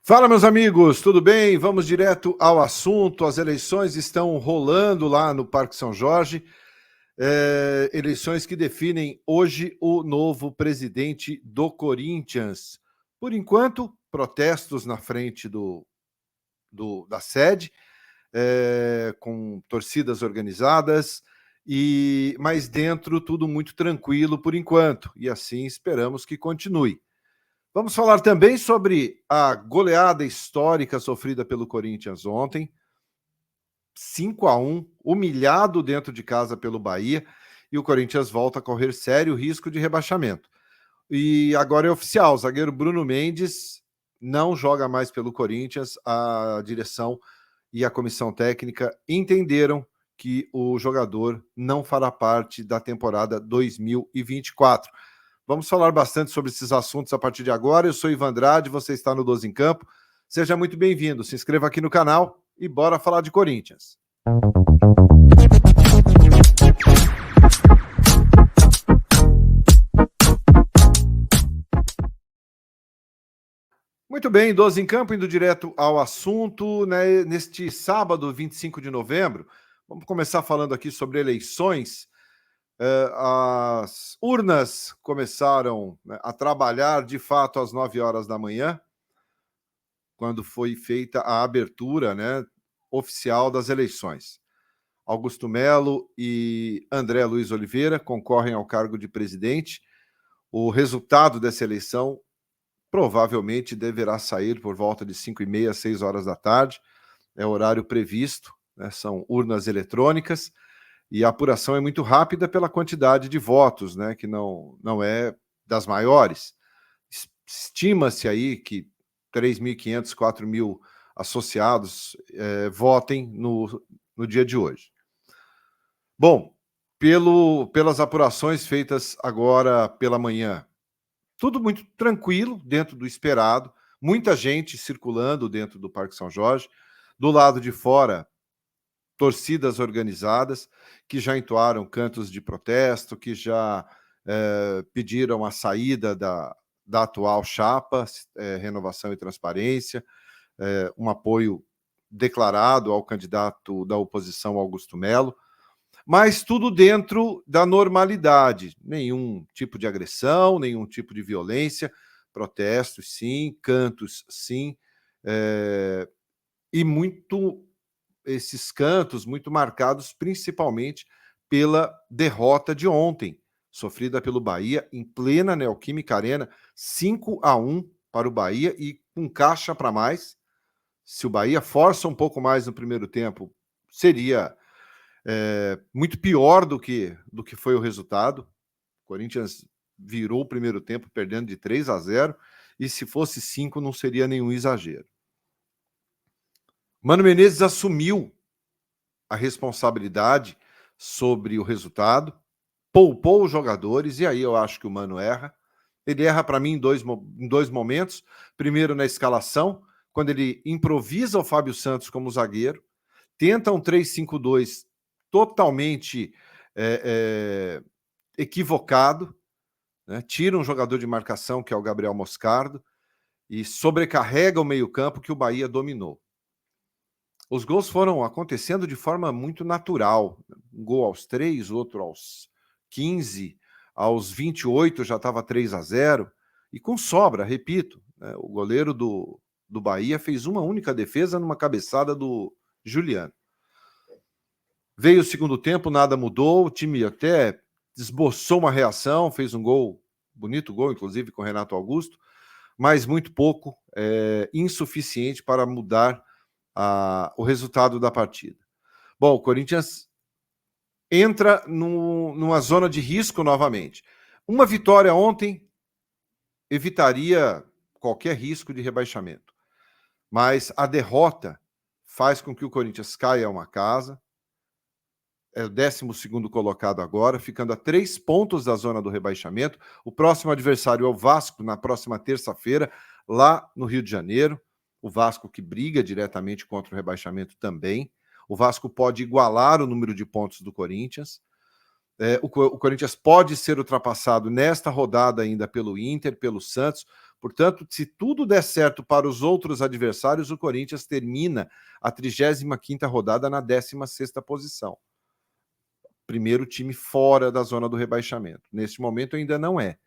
Fala, meus amigos, tudo bem? Vamos direto ao assunto. As eleições estão rolando lá no Parque São Jorge. Eleições que definem hoje o novo presidente do Corinthians. Por enquanto, protestos na frente da sede, com torcidas organizadas, mas dentro tudo muito tranquilo por enquanto. E assim esperamos que continue. Vamos falar também sobre a goleada histórica sofrida pelo Corinthians ontem, 5-1, humilhado dentro de casa pelo Bahia, e o Corinthians volta a correr sério risco de rebaixamento. E agora é oficial, o zagueiro Bruno Mendes não joga mais pelo Corinthians. A direção e a comissão técnica entenderam que o jogador não fará parte da temporada 2024. Vamos falar bastante sobre esses assuntos a partir de agora. Eu sou Ivan Andrade, você está no 12 em Campo. Seja muito bem-vindo. Se inscreva aqui no canal e bora falar de Corinthians. Muito bem, 12 em Campo, indo direto ao assunto, né? Neste sábado, 25 de novembro, vamos começar falando aqui sobre eleições. As urnas começaram, né, a trabalhar de fato às 9 horas da manhã, quando foi feita a abertura, né, oficial das eleições. Augusto Melo e André Luiz Oliveira concorrem ao cargo de presidente. O resultado dessa eleição provavelmente deverá sair por volta de 5h30, 6 horas da tarde. É o horário previsto, né, são urnas eletrônicas. E a apuração é muito rápida pela quantidade de votos, né, que não é das maiores. Estima-se aí que 3.500, 4.000 associados votem no dia de hoje. Bom, pelas apurações feitas agora pela manhã, tudo muito tranquilo, dentro do esperado, muita gente circulando dentro do Parque São Jorge. Do lado de fora, torcidas organizadas que já entoaram cantos de protesto, que já pediram a saída da atual chapa, Renovação e Transparência, um apoio declarado ao candidato da oposição, Augusto Melo, mas tudo dentro da normalidade, nenhum tipo de agressão, nenhum tipo de violência, protestos sim, cantos sim, e esses cantos muito marcados principalmente pela derrota de ontem, sofrida pelo Bahia em plena Neoquímica Arena, 5-1 para o Bahia e com caixa para mais. Se o Bahia força um pouco mais no primeiro tempo, seria muito pior do que foi o resultado. O Corinthians virou o primeiro tempo perdendo de 3-0, e se fosse 5 não seria nenhum exagero. Mano Menezes assumiu a responsabilidade sobre o resultado, poupou os jogadores, e aí eu acho que o Mano erra. Ele erra para mim em dois momentos. Primeiro, na escalação, quando ele improvisa o Fábio Santos como zagueiro, tenta um 3-5-2 totalmente equivocado, né? Tira um jogador de marcação, que é o Gabriel Moscardo, e sobrecarrega o meio-campo que o Bahia dominou. Os gols foram acontecendo de forma muito natural. Um gol aos 3, outro aos 15, aos 28 já estava 3-0, e com sobra, repito, né? O goleiro do Bahia fez uma única defesa numa cabeçada do Juliano. Veio o segundo tempo, nada mudou, o time até esboçou uma reação, fez um gol, bonito gol, inclusive, com o Renato Augusto, mas muito pouco, insuficiente para mudar o resultado da partida. Bom, o Corinthians entra numa zona de risco novamente. Uma vitória ontem evitaria qualquer risco de rebaixamento, mas a derrota faz com que o Corinthians caia a uma casa. É o 12º colocado agora, ficando a 3 pontos da zona do rebaixamento. O próximo adversário é o Vasco, na próxima terça-feira, lá no Rio de Janeiro. O Vasco que briga diretamente contra o rebaixamento também. O Vasco pode igualar o número de pontos do Corinthians. O Corinthians pode ser ultrapassado nesta rodada ainda pelo Inter, pelo Santos, Portanto, se tudo der certo para os outros adversários, o Corinthians termina a 35ª rodada na 16ª posição. Primeiro time fora da zona do rebaixamento. Neste momento ainda não é.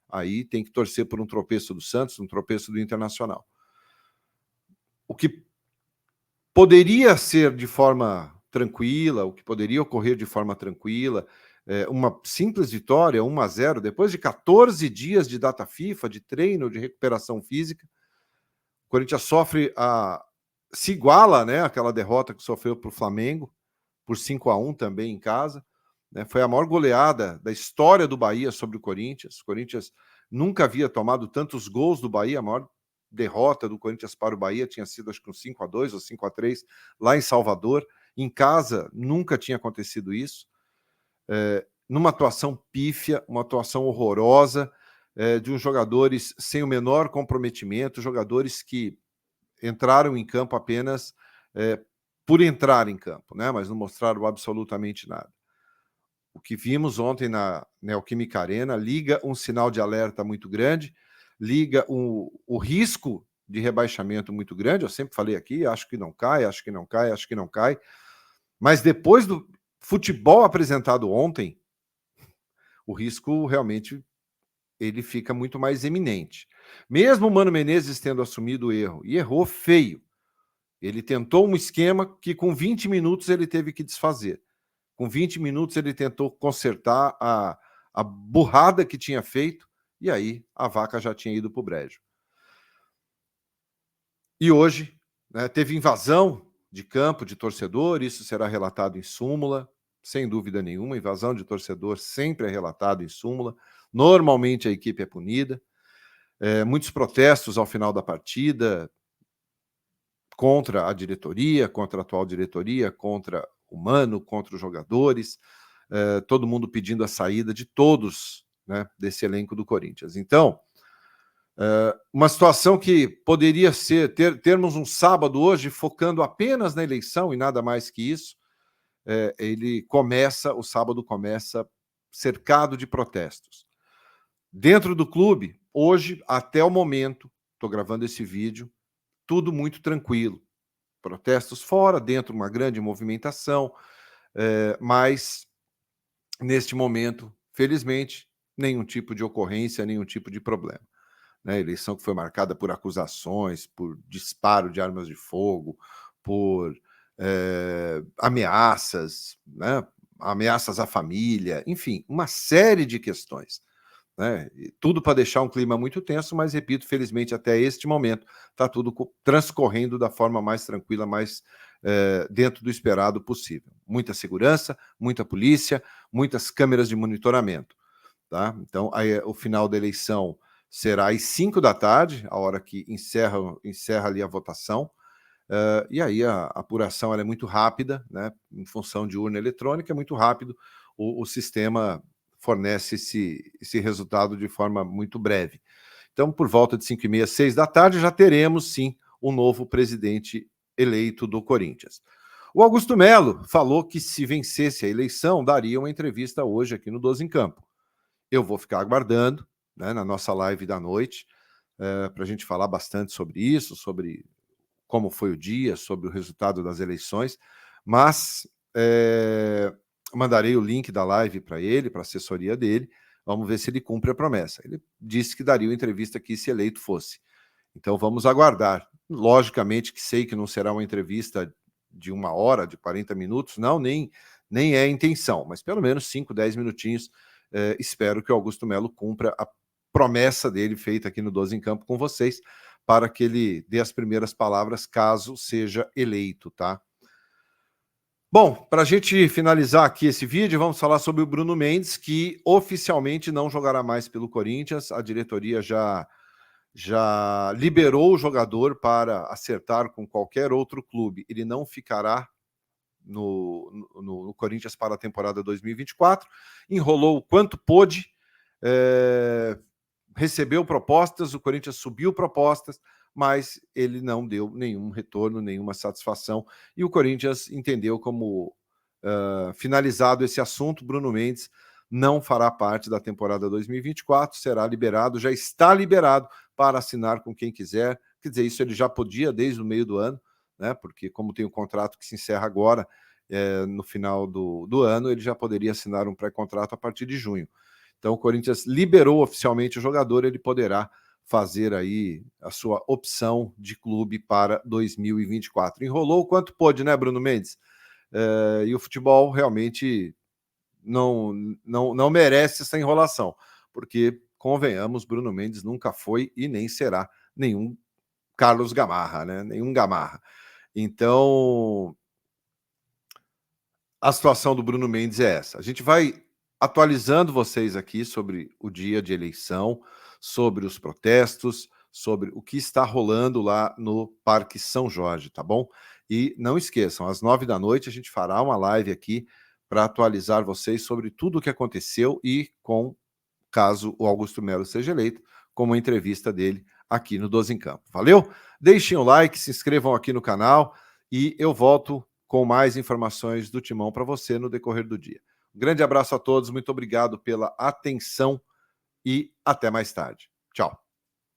Aí tem que torcer por um tropeço do Santos, um tropeço do Internacional. O que poderia ser de forma tranquila, o que poderia ocorrer de forma tranquila, uma simples vitória, 1-0, depois de 14 dias de data FIFA, de treino, de recuperação física, o Corinthians se iguala, né, aquela derrota que sofreu para o Flamengo, por 5-1 também em casa, né, foi a maior goleada da história do Bahia sobre o Corinthians. O Corinthians nunca havia tomado tantos gols do Bahia, a maior derrota do Corinthians para o Bahia tinha sido acho que um 5-2 ou 5-3 lá em Salvador. Em casa nunca tinha acontecido isso. Numa atuação pífia, uma atuação horrorosa, de uns jogadores sem o menor comprometimento, jogadores que entraram em campo apenas por entrar em campo, né? Mas não mostraram absolutamente nada. O que vimos ontem na Neoquímica Arena liga um sinal de alerta muito grande, liga o risco de rebaixamento muito grande. Eu sempre falei aqui, acho que não cai, acho que não cai, acho que não cai. Mas depois do futebol apresentado ontem, o risco realmente ele fica muito mais eminente. Mesmo o Mano Menezes tendo assumido o erro, e errou feio, ele tentou um esquema que com 20 minutos ele teve que desfazer. Com 20 minutos ele tentou consertar a burrada que tinha feito, e aí a vaca já tinha ido para o brejo. E hoje, né, teve invasão de campo de torcedor, isso será relatado em súmula, sem dúvida nenhuma. Invasão de torcedor sempre é relatado em súmula. Normalmente a equipe é punida. Muitos protestos ao final da partida contra a diretoria, contra a atual diretoria, contra o Mano, contra os jogadores, todo mundo pedindo a saída de todos, né, desse elenco do Corinthians. Então, uma situação que poderia ser, termos um sábado hoje focando apenas na eleição e nada mais que isso, o sábado começa cercado de protestos. Dentro do clube, hoje, até o momento, estou gravando esse vídeo, tudo muito tranquilo. Protestos fora, dentro uma grande movimentação, mas neste momento, felizmente, nenhum tipo de ocorrência, nenhum tipo de problema. Né? Eleição que foi marcada por acusações, por disparo de armas de fogo, por ameaças, né? Ameaças à família, enfim, uma série de questões. Né? Tudo para deixar um clima muito tenso, mas, repito, felizmente, até este momento, está tudo transcorrendo da forma mais tranquila, mais dentro do esperado possível. Muita segurança, muita polícia, muitas câmeras de monitoramento. Tá? Então, aí, o final da eleição será às 5 da tarde, a hora que encerra ali a votação, e aí a apuração ela é muito rápida, né? Em função de urna eletrônica, é muito rápido, o sistema fornece esse resultado de forma muito breve. Então, por volta de 5h30, 6 da tarde, já teremos, sim, um novo presidente eleito do Corinthians. O Augusto Melo falou que, se vencesse a eleição, daria uma entrevista hoje aqui no 12 em Campo. Eu vou ficar aguardando, né, na nossa live da noite, para a gente falar bastante sobre isso, sobre como foi o dia, sobre o resultado das eleições, mas mandarei o link da live para ele, para a assessoria dele, vamos ver se ele cumpre a promessa. Ele disse que daria uma entrevista aqui se eleito fosse. Então vamos aguardar. Logicamente que sei que não será uma entrevista de 1 hora, de 40 minutos, não, nem é a intenção, mas pelo menos 5, 10 minutinhos. Espero que o Augusto Melo cumpra a promessa dele feita aqui no 12 em Campo com vocês, para que ele dê as primeiras palavras caso seja eleito, tá? Bom, para a gente finalizar aqui esse vídeo, vamos falar sobre o Bruno Mendes, que oficialmente não jogará mais pelo Corinthians. A diretoria já liberou o jogador para acertar com qualquer outro clube. Ele não ficará no Corinthians para a temporada 2024. Enrolou o quanto pôde, recebeu propostas, o Corinthians subiu propostas, mas ele não deu nenhum retorno, nenhuma satisfação, e o Corinthians entendeu como finalizado esse assunto. Bruno Mendes não fará parte da temporada 2024, será liberado, já está liberado para assinar com quem quiser. Quer dizer, isso ele já podia desde o meio do ano, né? Porque como tem um contrato que se encerra agora, no final do ano, ele já poderia assinar um pré-contrato a partir de junho. Então o Corinthians liberou oficialmente o jogador, ele poderá fazer aí a sua opção de clube para 2024. Enrolou o quanto pôde, né, Bruno Mendes? E o futebol realmente não merece essa enrolação, porque, convenhamos, Bruno Mendes nunca foi e nem será nenhum Carlos Gamarra, né? Nenhum Gamarra. Então, a situação do Bruno Mendes é essa. A gente vai atualizando vocês aqui sobre o dia de eleição, sobre os protestos, sobre o que está rolando lá no Parque São Jorge, tá bom? E não esqueçam, às 9 da noite a gente fará uma live aqui para atualizar vocês sobre tudo o que aconteceu e com, caso o Augusto Melo seja eleito, com uma entrevista dele aqui no 12 em Campo. Valeu? Deixem o like, se inscrevam aqui no canal e eu volto com mais informações do Timão para você no decorrer do dia. Um grande abraço a todos, muito obrigado pela atenção e até mais tarde. Tchau.